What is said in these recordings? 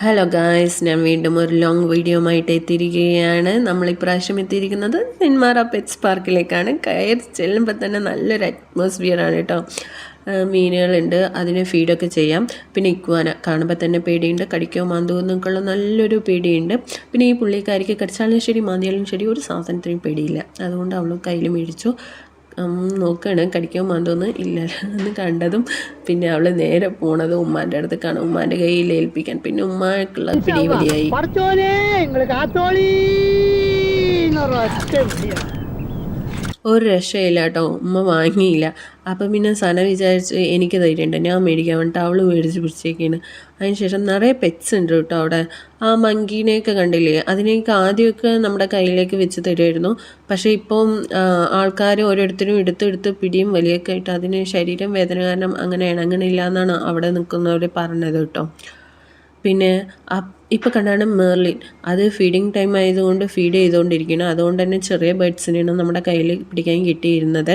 Hello guys, ഞാൻ വീണ്ടും ഒരു ലോങ് വീഡിയോ ആയിട്ട് എത്തിയിരിക്കുകയാണ്. നമ്മളിപ്രാവശ്യം എത്തിയിരിക്കുന്നത് നെന്മാറ പെറ്റ്സ് പാർക്കിലേക്കാണ്. കയറി ചെല്ലുമ്പോൾ തന്നെ നല്ലൊരു അറ്റ്മോസ്ഫിയറാണ് കേട്ടോ. മീനുകളുണ്ട്, അതിന് ഫീഡൊക്കെ ചെയ്യാം. പിന്നെ ഇക്വാന കാണുമ്പോൾ തന്നെ പേടിയുണ്ട്, കടിക്കോ മാന്തോ എന്നൊക്കെയുള്ള നല്ലൊരു പേടിയുണ്ട്. പിന്നെ ഈ പുള്ളിക്കാരിക്ക് കടിച്ചാലും ശരി മാന്തിയാലും ശരി ഒരു സാധനത്തിനും പേടിയില്ല. അതുകൊണ്ട് അവൾ കയ്യിൽ മേടിച്ചു നോക്കുകയാണ്, കടിക്കാൻ മാന്തോന്ന് ഇല്ല എന്ന് കണ്ടതും പിന്നെ അവൾ നേരെ പോണതും ഉമ്മാൻ്റെ അടുത്തേക്കാണ്, ഉമ്മാൻ്റെ കയ്യിൽ ഏൽപ്പിക്കാൻ. പിന്നെ ഉമ്മാക്കുള്ള പിടിവലിയായി. ഒരു രക്ഷയില്ല കേട്ടോ, ഉമ്മ വാങ്ങിയില്ല. അപ്പം പിന്നെ സന വിചാരിച്ച് എനിക്ക് ധൈര്യമുണ്ട്, ഞാൻ മേടിക്കാൻ വേണ്ടിയിട്ട് അവൾ മേടിച്ച് പിടിച്ചേക്കാണ്. അതിനുശേഷം നിറയെ പെറ്റ്സ് ഉണ്ട് കേട്ടോ അവിടെ. ആ മങ്കീനെയൊക്കെ കണ്ടില്ലേ, അതിനെയൊക്കെ ആദ്യമൊക്കെ നമ്മുടെ കയ്യിലേക്ക് വെച്ച് തരുമായിരുന്നു. പക്ഷേ ഇപ്പം ആൾക്കാർ ഓരോരുത്തരും എടുത്ത് പിടിയും വലിയൊക്കെ ആയിട്ട് അതിന് ശരീരം വേദന കാരണം അങ്ങനെ ഇണങ്ങണില്ല എന്നാണ് അവിടെ നിൽക്കുന്നവർ പറഞ്ഞത് കേട്ടോ. പിന്നെ ഇപ്പോൾ കണ്ടാണ് മെർലിൻ, അത് ഫീഡിങ് ടൈം ആയതുകൊണ്ട് ഫീഡ് ചെയ്തുകൊണ്ടിരിക്കണം. അതുകൊണ്ട് തന്നെ ചെറിയ ബേഡ്സിനെയാണ് നമ്മുടെ കയ്യിൽ പിടിക്കാൻ കിട്ടിയിരുന്നത്.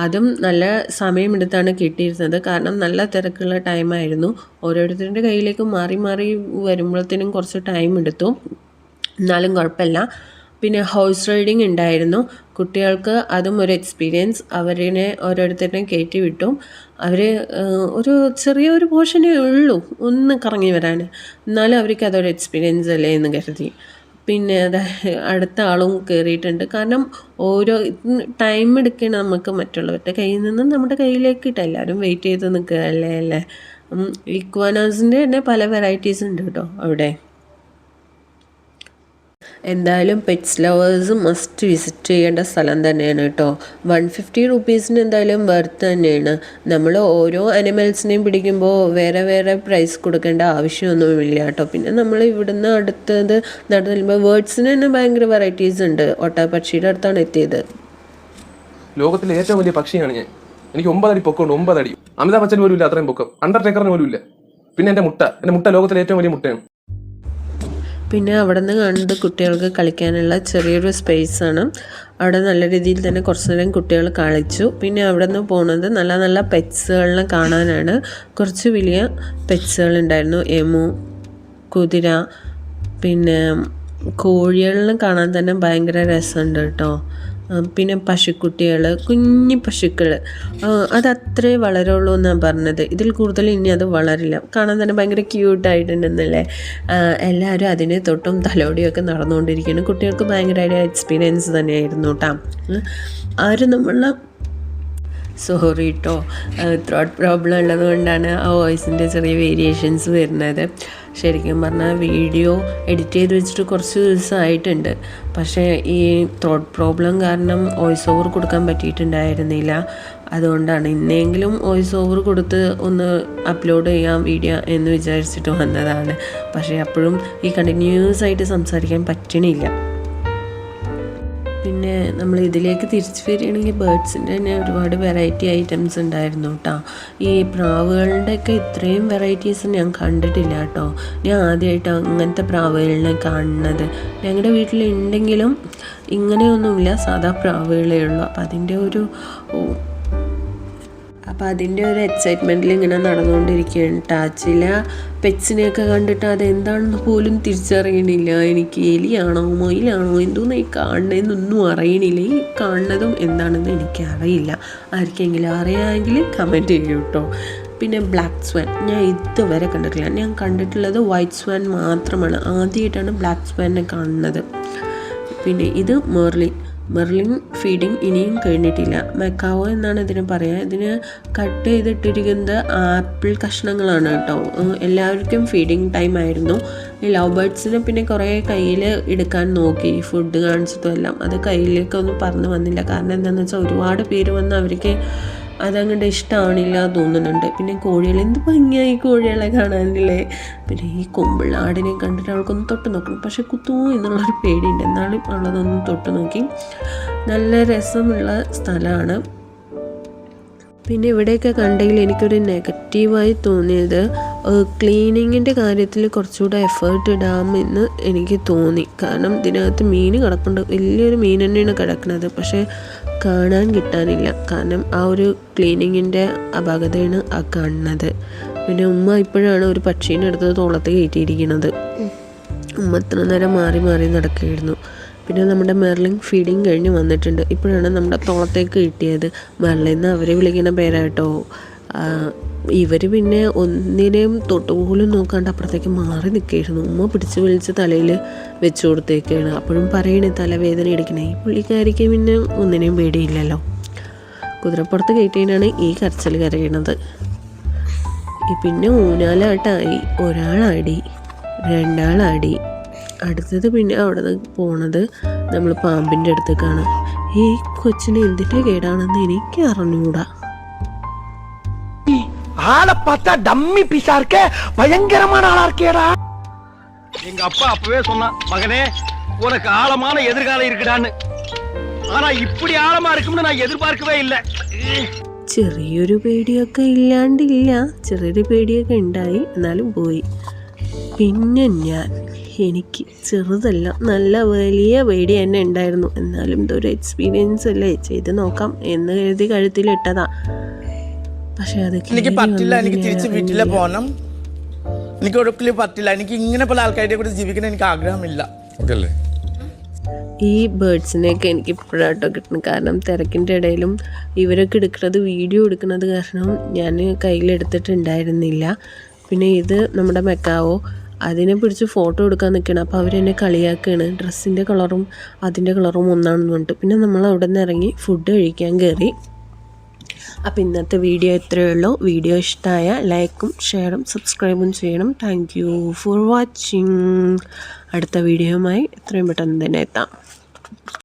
അതും നല്ല സമയമെടുത്താണ് കിട്ടിയിരുന്നത്, കാരണം നല്ല തിരക്കുള്ള ടൈമായിരുന്നു. ഓരോരുത്തരുടെ കയ്യിലേക്ക് മാറി മാറി വരുമ്പോഴത്തേനും കുറച്ച് ടൈം എടുത്തു, എന്നാലും കുഴപ്പമില്ല. പിന്നെ ഹോഴ്സ് റൈഡിങ് ഉണ്ടായിരുന്നു കുട്ടികൾക്ക്, അതും ഒരു എക്സ്പീരിയൻസ്. അവരിനെ ഓരോരുത്തരെയും കയറ്റി വിട്ടു. അവർ ഒരു ചെറിയൊരു പോർഷനേ ഉള്ളൂ ഒന്ന് കറങ്ങി വരാൻ, എന്നാലും അവർക്ക് അതൊരു എക്സ്പീരിയൻസ് അല്ലേ എന്ന് കരുതി. പിന്നെ അടുത്ത ആളും കയറിയിട്ടുണ്ട്, കാരണം ഓരോ ടൈം എടുക്കണം നമുക്ക് മറ്റുള്ളവരുടെ കയ്യിൽ നിന്ന് നമ്മുടെ കയ്യിലേക്ക് ഇട്ട്. എല്ലാവരും വെയിറ്റ് ചെയ്ത് നിൽക്കുകയല്ലേ. ഇക്വാനാസിൻ്റെ തന്നെ പല വെറൈറ്റീസ് ഉണ്ട് കേട്ടോ അവിടെ. എന്തായാലും പെറ്റ്സ് ലവേഴ്സ് മസ്റ്റ് വിസിറ്റ് ചെയ്യേണ്ട സ്ഥലം തന്നെയാണ് കേട്ടോ. 150 റുപ്പീസിന് എന്തായാലും വർത്ത് തന്നെയാണ്. നമ്മൾ ഓരോ അനിമൽസിനെയും പിടിക്കുമ്പോൾ വേറെ വേറെ പ്രൈസ് കൊടുക്കേണ്ട ആവശ്യമൊന്നുമില്ല കേട്ടോ. പിന്നെ നമ്മൾ ഇവിടുന്ന് അടുത്തത് നടന്നു ബേർഡ്സിന് തന്നെ ഭയങ്കര വെറൈറ്റീസ് ഉണ്ട്. ഒട്ടകപ്പക്ഷിയുടെ അടുത്താണ് എത്തിയത്. ലോകത്തിലെ ഏറ്റവും വലിയ പക്ഷിയാണ് ഞാൻ. എനിക്ക് 9 അടി പൊക്കമുണ്ട്, 9 അടി. അമിതാഭ് ബച്ചൻ പോലും ഇല്ല അത്രയും പൊക്കം, അണ്ടർടേക്കറിന് പോലും ഇല്ല. പിന്നെ എൻ്റെ മുട്ട ലോകത്തിലെ ഏറ്റവും വലിയ മുട്ടയാണ്. പിന്നെ അവിടെ നിന്ന് കണ്ട് കുട്ടികൾക്ക് കളിക്കാനുള്ള ചെറിയൊരു സ്പേസാണ്. അവിടെ നല്ല രീതിയിൽ തന്നെ കുറച്ച് നേരം കുട്ടികൾ കളിച്ചു. പിന്നെ അവിടെ നിന്ന് പോകുന്നത് നല്ല നല്ല പെറ്റ്സുകളിനെ കാണാനാണ്. കുറച്ച് വലിയ പെറ്റ്സുകളുണ്ടായിരുന്നു, എമു, കുതിര, പിന്നെ കോഴികളിനെ കാണാൻ തന്നെ ഭയങ്കര രസമുണ്ട് കേട്ടോ. പിന്നെ പശുക്കുട്ടികൾ, കുഞ്ഞു പശുക്കൾ, അതത്രേ വളരുള്ളൂ എന്നാണ് പറഞ്ഞത്. ഇതിൽ കൂടുതൽ ഇനി അത് വളരില്ല. കാണാൻ തന്നെ ഭയങ്കര ക്യൂട്ടായിട്ടുണ്ടെന്നല്ലേ. എല്ലാവരും അതിനെ തൊട്ടും തലോടിയൊക്കെ നടന്നുകൊണ്ടിരിക്കുകയാണ്. കുട്ടികൾക്ക് ഭയങ്കരമായിട്ട് എക്സ്പീരിയൻസ് തന്നെയായിരുന്നു കേട്ടോ. ആരും നമ്മളെ സോറി കേട്ടോ, ത്രോട്ട് പ്രോബ്ലം ഉള്ളത് കൊണ്ടാണ് ആ വോയിസിൻ്റെ ചെറിയ വേരിയേഷൻസ് വരുന്നത്. ശരിക്കും പറഞ്ഞാൽ വീഡിയോ എഡിറ്റ് ചെയ്ത് വെച്ചിട്ട് കുറച്ച് ദിവസമായിട്ടുണ്ട്, പക്ഷേ ഈ ത്രോട്ട് പ്രോബ്ലം കാരണം വോയിസ് ഓവർ കൊടുക്കാൻ പറ്റിയിട്ടുണ്ടായിരുന്നില്ല. അതുകൊണ്ടാണ് ഇന്നെങ്കിലും വോയിസ് ഓവർ കൊടുത്ത് ഒന്ന് അപ്ലോഡ് ചെയ്യാം വീഡിയോ എന്ന് വിചാരിച്ചിട്ട് വന്നതാണ്. പക്ഷേ അപ്പോഴും ഈ കണ്ടിന്യൂസ് ആയിട്ട് സംസാരിക്കാൻ പറ്റണില്ല. പിന്നെ നമ്മൾ ഇതിലേക്ക് തിരിച്ചു വരികയാണെങ്കിൽ ബേർഡ്സിൻ്റെ തന്നെ ഒരുപാട് വെറൈറ്റി ഐറ്റംസ് ഉണ്ടായിരുന്നു കേട്ടോ. ഈ പ്രാവുകളുടെയൊക്കെ ഇത്രയും വെറൈറ്റീസ് ഞാൻ കണ്ടിട്ടില്ല കേട്ടോ. ഞാൻ ആദ്യമായിട്ട് അങ്ങനത്തെ പ്രാവുകളിനെ കാണുന്നത്. ഞങ്ങളുടെ വീട്ടിലുണ്ടെങ്കിലും ഇങ്ങനെയൊന്നുമില്ല, സാധാ പ്രാവുകളേ ഉള്ളൂ. അപ്പോൾ അതിൻ്റെ ഒരു എക്സൈറ്റ്മെൻറ്റിൽ ഇങ്ങനെ നടന്നുകൊണ്ടിരിക്കുകയാണ് കേട്ടോ. ചില പെറ്റ്സിനെയൊക്കെ കണ്ടിട്ട് അതെന്താണെന്ന് പോലും തിരിച്ചറിയണില്ല. എനിക്ക് എലിയാണോ മൊയിലാണോ എന്തോന്ന് ഈ കാണുന്നതെന്നൊന്നും അറിയണില്ല. ഈ കാണുന്നതും എന്താണെന്ന് എനിക്കറിയില്ല. ആർക്കെങ്കിലും അറിയാമെങ്കിൽ കമൻറ്റ് ചെയ്യൂ കേട്ടോ. പിന്നെ ബ്ലാക്ക് സ്വാൻ ഞാൻ ഇതുവരെ കണ്ടിട്ടില്ല. ഞാൻ കണ്ടിട്ടുള്ളത് വൈറ്റ് സ്വാൻ മാത്രമാണ്. ആദ്യമായിട്ടാണ് ബ്ലാക്ക് സ്വാനിനെ കാണുന്നത്. പിന്നെ ഇത് മെർലിൻ ഫീഡിങ് ഇനിയും കഴിഞ്ഞിട്ടില്ല. മെക്കാവോ എന്നാണ് ഇതിന് പറയുക. ഇതിന് കട്ട് ചെയ്തിട്ടിരിക്കുന്നത് ആപ്പിൾ കഷ്ണങ്ങളാണ് കേട്ടോ. എല്ലാവർക്കും ഫീഡിങ് ടൈം ആയിരുന്നു. ഈ ലവ് ബേർഡ്സിനെ പിന്നെ കുറേ കയ്യിൽ എടുക്കാൻ നോക്കി, ഫുഡ് കാണിച്ചിട്ടും എല്ലാം. അത് കയ്യിലേക്കൊന്നും പറന്ന് വന്നില്ല. കാരണം എന്താണെന്ന് വെച്ചാൽ ഒരുപാട് പേര് വന്ന് അവർക്ക് അതങ്ങോട്ട് ഇഷ്ടമാവണില്ല തോന്നുന്നുണ്ട്. പിന്നെ കോഴികൾ, എന്ത് ഭംഗിയായി കോഴികളെ കാണാനില്ലേ. പിന്നെ ഈ കൊമ്പുള്ള ആടിനെ കണ്ടിട്ട് അവൾക്കൊന്ന് തൊട്ട് നോക്കണം, പക്ഷെ കുത്തൂ എന്നുള്ളൊരു പേടിയുണ്ട്. എന്നാലും അവളതൊന്ന് തൊട്ട് നോക്കി. നല്ല രസമുള്ള സ്ഥലമാണ്. പിന്നെ ഇവിടെയൊക്കെ കണ്ടെങ്കിൽ എനിക്കൊരു നെഗറ്റീവായി തോന്നിയത് ക്ലീനിങ്ങിൻ്റെ കാര്യത്തിൽ കുറച്ചുകൂടെ എഫേർട്ട് ഇടാമെന്ന് എനിക്ക് തോന്നി. കാരണം ഇതിനകത്ത് മീൻ കിടപ്പുണ്ട്, വലിയൊരു മീൻ തന്നെയാണ് കിടക്കുന്നത്, പക്ഷേ കാണാൻ കിട്ടാനില്ല. കാരണം ആ ഒരു ക്ലീനിങ്ങിൻ്റെ അപാകതയാണ് ആ കാണുന്നത്. പിന്നെ ഉമ്മ ഇപ്പോഴാണ് ഒരു പക്ഷീനെ എടുത്തത് തോളത്ത് കയറ്റിയിരിക്കുന്നത്. ഉമ്മ എത്ര നേരം മാറി മാറി നടക്കുകയായിരുന്നു. പിന്നെ നമ്മുടെ മെർലിൻ ഫീഡിങ് കഴിഞ്ഞ് വന്നിട്ടുണ്ട്. ഇപ്പോഴാണ് നമ്മുടെ തോളത്തേക്ക് കിട്ടിയത്. മെർലിന്ന് അവരെ വിളിക്കുന്ന പേരാട്ടോ. ഇവർ പിന്നെ ഒന്നിനെയും തൊട്ടുപോലും നോക്കാണ്ട് അപ്പുറത്തേക്ക് മാറി നിൽക്കുകയായിരുന്നു. ഉമ്മ പിടിച്ച് വലിച്ച് തലയിൽ വെച്ച് കൊടുത്തേക്കാണ്. അപ്പോഴും പറയണേ തലവേദന എടുക്കണേ. ഈ പുള്ളിക്കാരിക്ക് പിന്നെ ഒന്നിനെയും പേടിയില്ലല്ലോ. കുതിരപ്പുറത്ത് കയറ്റിയാണ് ഈ കരച്ചിൽ കരയണത്. പിന്നെ ഊഞ്ഞാലാട്ടായി. ഒരാളാടി, രണ്ടാളാടി. അടുത്തത് പിന്നെ അവിടെ നിന്ന് പോണത് നമ്മൾ പാമ്പിൻ്റെ അടുത്തേക്കാണ്. ഈ കൊച്ചിന് എന്തിൻ്റെ കേടാണെന്ന് എനിക്ക് അറിഞ്ഞൂടാ. ஆளை பார்த்தா டம்மி பீஸா இருக்க, பயங்கரமான ஆளா இருக்கேடா. எங்க அப்பா அப்பவே சொன்னா, மகனே உனக்கு ஆழமான எதிர்காலம் இருக்குடான்னு. ஆனா இப்படி ஆழமா இருக்கும்னு நான் எதிர்பார்க்கவே இல்லை. ചെറിയൊരു പേടിയൊക്കെ ഇല്ലാണ്ടില്ല, ചെറിയൊരു പേടിയൊക്കെ ഉണ്ടായി, എന്നാലും പോയി. പിന്നെ എനിക്ക് ചെറുതല്ല, നല്ല വലിയ പേടി തന്നെ ഉണ്ടായിരുന്നു. എന്നാലും ഇതൊരു എക്സ്പീരിയൻസ് അല്ലേ, ചെയ്ത് നോക്കാം എന്ന് കരുതി കഴുത്തിലിട്ടതാ. പക്ഷെ അത് എനിക്ക് പറ്റില്ല, എനിക്ക് തിരിച്ച് വീട്ടിലെ പോകണം. എനിക്ക് ഒരിക്കലും പറ്റില്ല. എനിക്ക് ഇങ്ങനെ പല ആൾക്കാരുടെ കൂടെ ജീവിക്കണം എനിക്ക് ആഗ്രഹമില്ല. ഈ ബേർഡ്സിനെയൊക്കെ എനിക്ക് ഇപ്പോഴാട്ടോ കിട്ടണം. കാരണം തിരക്കിൻ്റെ ഇടയിലും ഇവരൊക്കെ എടുക്കുന്നത് വീഡിയോ എടുക്കുന്നത് കാരണം ഞാൻ കയ്യിലെടുത്തിട്ടുണ്ടായിരുന്നില്ല. പിന്നെ ഇത് നമ്മുടെ മെക്കാവോ, അതിനെ പിടിച്ച് ഫോട്ടോ എടുക്കാൻ നിൽക്കണം. അപ്പോൾ അവരെന്നെ കളിയാക്കുകയാണ്, ഡ്രസ്സിൻ്റെ കളറും അതിൻ്റെ കളറും ഒന്നാണെന്ന് പറഞ്ഞിട്ട്. പിന്നെ നമ്മൾ അവിടെ നിന്ന് ഇറങ്ങി ഫുഡ് കഴിക്കാൻ കയറി. അപ്പോൾ ഇന്നത്തെ വീഡിയോ ഇത്രയേ ഉള്ളൂ. വീഡിയോ ഇഷ്ടമായ ലൈക്കും ഷെയറും സബ്സ്ക്രൈബും ചെയ്യണം. Thank you for watching. അടുത്ത വീഡിയോയുമായി എത്രയും പെട്ടെന്ന് തന്നെ എത്താം.